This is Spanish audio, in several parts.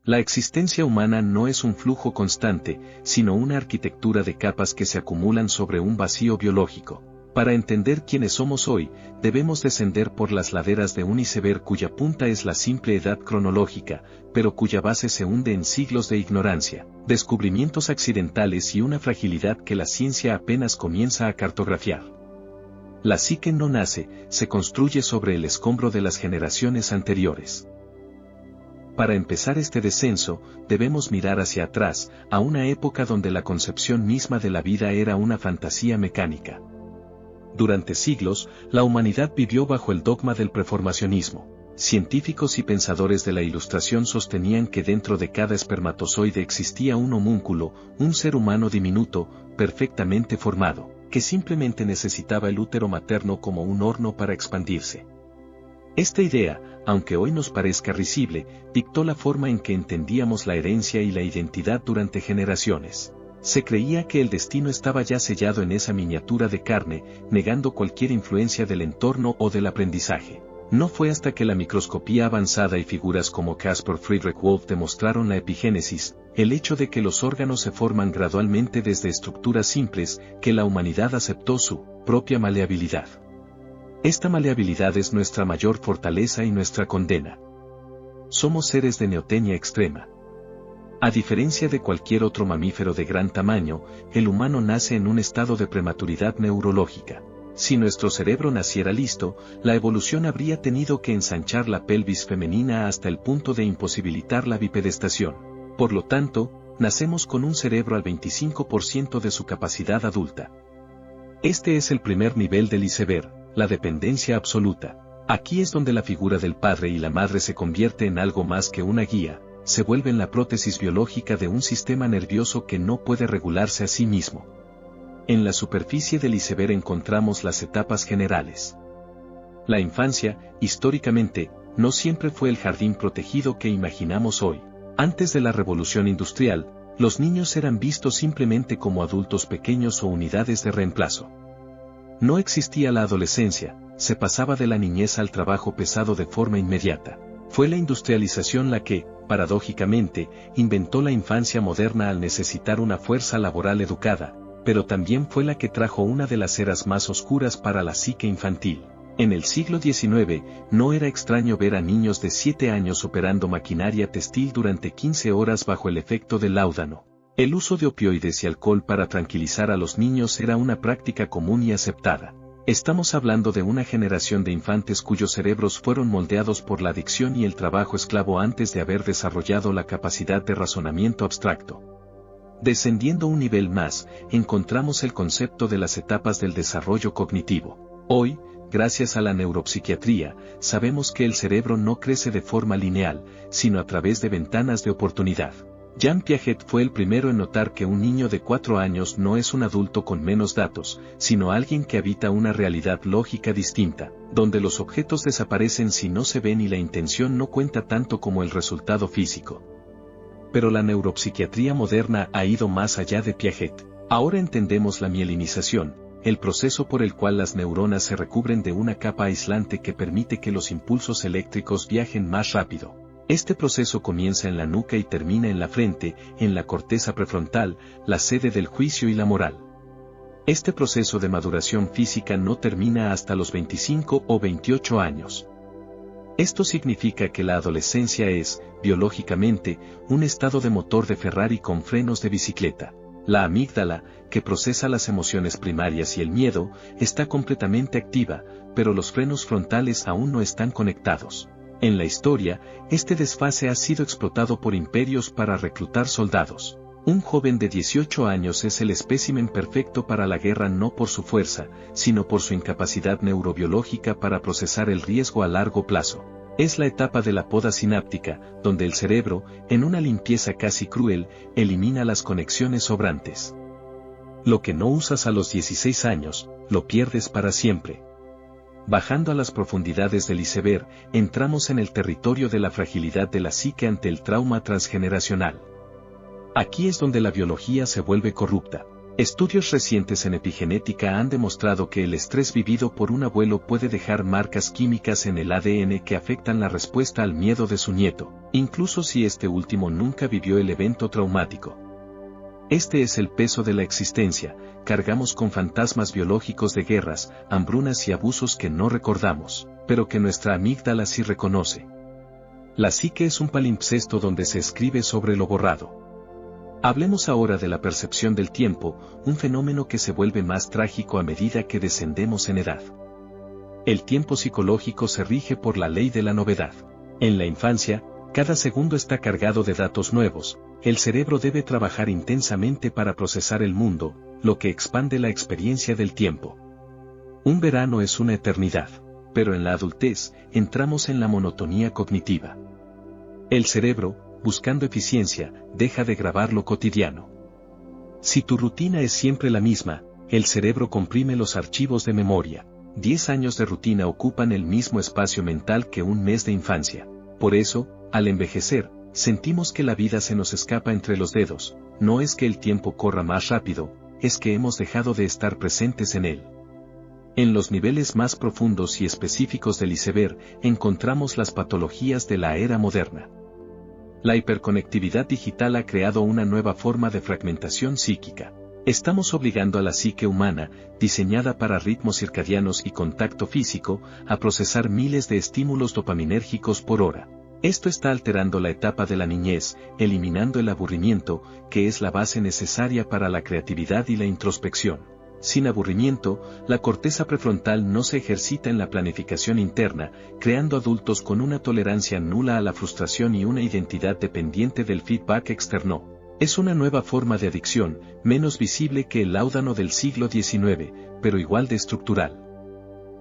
La existencia humana no es un flujo constante, sino una arquitectura de capas que se acumulan sobre un vacío biológico. Para entender quiénes somos hoy, debemos descender por las laderas de un iceberg cuya punta es la simple edad cronológica, pero cuya base se hunde en siglos de ignorancia, descubrimientos accidentales y una fragilidad que la ciencia apenas comienza a cartografiar. La psique no nace, se construye sobre el escombro de las generaciones anteriores. Para empezar este descenso, debemos mirar hacia atrás, a una época donde la concepción misma de la vida era una fantasía mecánica. Durante siglos, la humanidad vivió bajo el dogma del preformacionismo. Científicos y pensadores de la Ilustración sostenían que dentro de cada espermatozoide existía un homúnculo, un ser humano diminuto, perfectamente formado, que simplemente necesitaba el útero materno como un horno para expandirse. Esta idea, aunque hoy nos parezca risible, dictó la forma en que entendíamos la herencia y la identidad durante generaciones. Se creía que el destino estaba ya sellado en esa miniatura de carne, negando cualquier influencia del entorno o del aprendizaje. No fue hasta que la microscopía avanzada y figuras como Caspar Friedrich Wolf demostraron la epigénesis, el hecho de que los órganos se forman gradualmente desde estructuras simples, que la humanidad aceptó su propia maleabilidad. Esta maleabilidad es nuestra mayor fortaleza y nuestra condena. Somos seres de neotenia extrema. A diferencia de cualquier otro mamífero de gran tamaño, el humano nace en un estado de prematuridad neurológica. Si nuestro cerebro naciera listo, la evolución habría tenido que ensanchar la pelvis femenina hasta el punto de imposibilitar la bipedestación. Por lo tanto, nacemos con un cerebro al 25% de su capacidad adulta. Este es el primer nivel del iceberg, la dependencia absoluta. Aquí es donde la figura del padre y la madre se convierte en algo más que una guía, se vuelven la prótesis biológica de un sistema nervioso que no puede regularse a sí mismo. En la superficie del iceberg encontramos las etapas generales. La infancia, históricamente, no siempre fue el jardín protegido que imaginamos hoy. Antes de la revolución industrial, los niños eran vistos simplemente como adultos pequeños o unidades de reemplazo. No existía la adolescencia, se pasaba de la niñez al trabajo pesado de forma inmediata. Fue la industrialización la que, paradójicamente, inventó la infancia moderna al necesitar una fuerza laboral educada, pero también fue la que trajo una de las eras más oscuras para la psique infantil. En el siglo XIX, no era extraño ver a niños de 7 años operando maquinaria textil durante 15 horas bajo el efecto del láudano. El uso de opioides y alcohol para tranquilizar a los niños era una práctica común y aceptada. Estamos hablando de una generación de infantes cuyos cerebros fueron moldeados por la adicción y el trabajo esclavo antes de haber desarrollado la capacidad de razonamiento abstracto. Descendiendo un nivel más, encontramos el concepto de las etapas del desarrollo cognitivo. Hoy, gracias a la neuropsiquiatría, sabemos que el cerebro no crece de forma lineal, sino a través de ventanas de oportunidad. Jean Piaget fue el primero en notar que un niño de 4 años no es un adulto con menos datos, sino alguien que habita una realidad lógica distinta, donde los objetos desaparecen si no se ven y la intención no cuenta tanto como el resultado físico. Pero la neuropsiquiatría moderna ha ido más allá de Piaget. Ahora entendemos la mielinización, el proceso por el cual las neuronas se recubren de una capa aislante que permite que los impulsos eléctricos viajen más rápido. Este proceso comienza en la nuca y termina en la frente, en la corteza prefrontal, la sede del juicio y la moral. Este proceso de maduración física no termina hasta los 25 o 28 años. Esto significa que la adolescencia es, biológicamente, un estado de motor de Ferrari con frenos de bicicleta. La amígdala, que procesa las emociones primarias y el miedo, está completamente activa, pero los frenos frontales aún no están conectados. En la historia, este desfase ha sido explotado por imperios para reclutar soldados. Un joven de 18 años es el espécimen perfecto para la guerra no por su fuerza, sino por su incapacidad neurobiológica para procesar el riesgo a largo plazo. Es la etapa de la poda sináptica, donde el cerebro, en una limpieza casi cruel, elimina las conexiones sobrantes. Lo que no usas a los 16 años, lo pierdes para siempre. Bajando a las profundidades del iceberg, entramos en el territorio de la fragilidad de la psique ante el trauma transgeneracional. Aquí es donde la biología se vuelve corrupta. Estudios recientes en epigenética han demostrado que el estrés vivido por un abuelo puede dejar marcas químicas en el ADN que afectan la respuesta al miedo de su nieto, incluso si este último nunca vivió el evento traumático. Este es el peso de la existencia, cargamos con fantasmas biológicos de guerras, hambrunas y abusos que no recordamos, pero que nuestra amígdala sí reconoce. La psique es un palimpsesto donde se escribe sobre lo borrado. Hablemos ahora de la percepción del tiempo, un fenómeno que se vuelve más trágico a medida que descendemos en edad. El tiempo psicológico se rige por la ley de la novedad. En la infancia, cada segundo está cargado de datos nuevos, el cerebro debe trabajar intensamente para procesar el mundo, lo que expande la experiencia del tiempo. Un verano es una eternidad, pero en la adultez, entramos en la monotonía cognitiva. El cerebro, buscando eficiencia, deja de grabar lo cotidiano. Si tu rutina es siempre la misma, el cerebro comprime los archivos de memoria. 10 años de rutina ocupan el mismo espacio mental que un mes de infancia. Por eso, al envejecer, sentimos que la vida se nos escapa entre los dedos. No es que el tiempo corra más rápido, es que hemos dejado de estar presentes en él. En los niveles más profundos y específicos del iceberg, encontramos las patologías de la era moderna. La hiperconectividad digital ha creado una nueva forma de fragmentación psíquica. Estamos obligando a la psique humana, diseñada para ritmos circadianos y contacto físico, a procesar miles de estímulos dopaminérgicos por hora. Esto está alterando la etapa de la niñez, eliminando el aburrimiento, que es la base necesaria para la creatividad y la introspección. Sin aburrimiento, la corteza prefrontal no se ejercita en la planificación interna, creando adultos con una tolerancia nula a la frustración y una identidad dependiente del feedback externo. Es una nueva forma de adicción, menos visible que el láudano del siglo XIX, pero igual de estructural.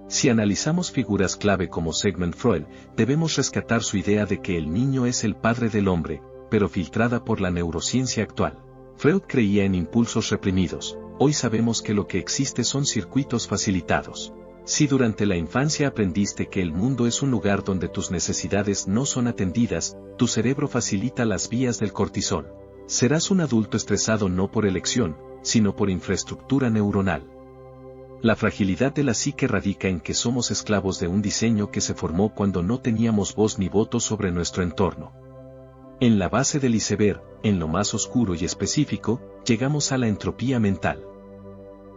Si analizamos figuras clave como Sigmund Freud, debemos rescatar su idea de que el niño es el padre del hombre, pero filtrada por la neurociencia actual. Freud creía en impulsos reprimidos. Hoy sabemos que lo que existe son circuitos facilitados. Si durante la infancia aprendiste que el mundo es un lugar donde tus necesidades no son atendidas, tu cerebro facilita las vías del cortisol. Serás un adulto estresado no por elección, sino por infraestructura neuronal. La fragilidad de la psique radica en que somos esclavos de un diseño que se formó cuando no teníamos voz ni voto sobre nuestro entorno. En la base del iceberg, en lo más oscuro y específico, llegamos a la entropía mental.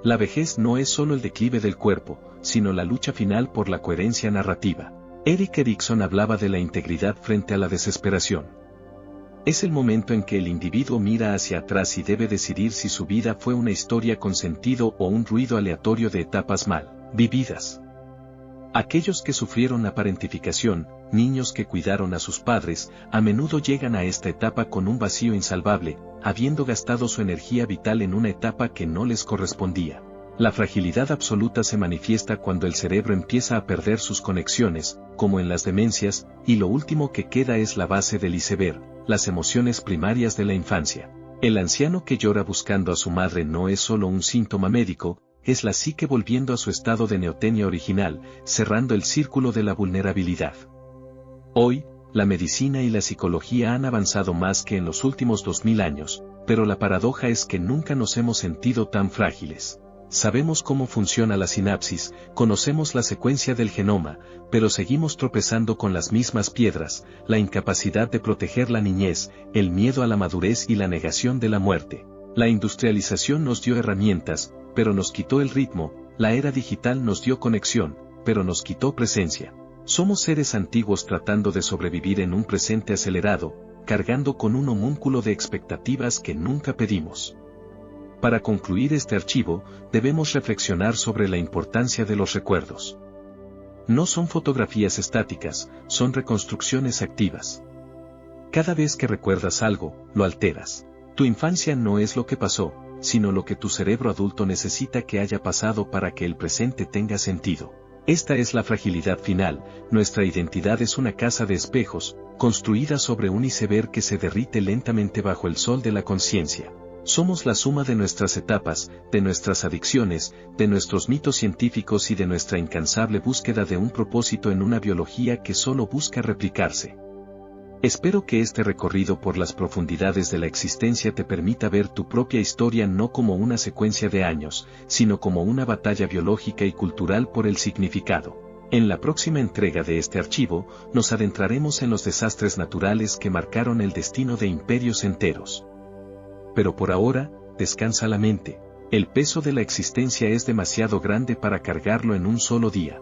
La vejez no es solo el declive del cuerpo, sino la lucha final por la coherencia narrativa. Erik Erikson hablaba de la integridad frente a la desesperación. Es el momento en que el individuo mira hacia atrás y debe decidir si su vida fue una historia con sentido o un ruido aleatorio de etapas mal vividas. Aquellos que sufrieron la parentificación, niños que cuidaron a sus padres, a menudo llegan a esta etapa con un vacío insalvable, habiendo gastado su energía vital en una etapa que no les correspondía. La fragilidad absoluta se manifiesta cuando el cerebro empieza a perder sus conexiones, como en las demencias, y lo último que queda es la base del iceberg, las emociones primarias de la infancia. El anciano que llora buscando a su madre no es solo un síntoma médico, es la psique volviendo a su estado de neotenia original, cerrando el círculo de la vulnerabilidad. Hoy, la medicina y la psicología han avanzado más que en los últimos 2000 años, pero la paradoja es que nunca nos hemos sentido tan frágiles. Sabemos cómo funciona la sinapsis, conocemos la secuencia del genoma, pero seguimos tropezando con las mismas piedras, la incapacidad de proteger la niñez, el miedo a la madurez y la negación de la muerte. La industrialización nos dio herramientas, pero nos quitó el ritmo, la era digital nos dio conexión, pero nos quitó presencia. Somos seres antiguos tratando de sobrevivir en un presente acelerado, cargando con un homúnculo de expectativas que nunca pedimos. Para concluir este archivo, debemos reflexionar sobre la importancia de los recuerdos. No son fotografías estáticas, son reconstrucciones activas. Cada vez que recuerdas algo, lo alteras. Tu infancia no es lo que pasó, sino lo que tu cerebro adulto necesita que haya pasado para que el presente tenga sentido. Esta es la fragilidad final, nuestra identidad es una casa de espejos, construida sobre un iceberg que se derrite lentamente bajo el sol de la conciencia. Somos la suma de nuestras etapas, de nuestras adicciones, de nuestros mitos científicos y de nuestra incansable búsqueda de un propósito en una biología que solo busca replicarse. Espero que este recorrido por las profundidades de la existencia te permita ver tu propia historia no como una secuencia de años, sino como una batalla biológica y cultural por el significado. En la próxima entrega de este archivo, nos adentraremos en los desastres naturales que marcaron el destino de imperios enteros. Pero por ahora, descansa la mente. El peso de la existencia es demasiado grande para cargarlo en un solo día.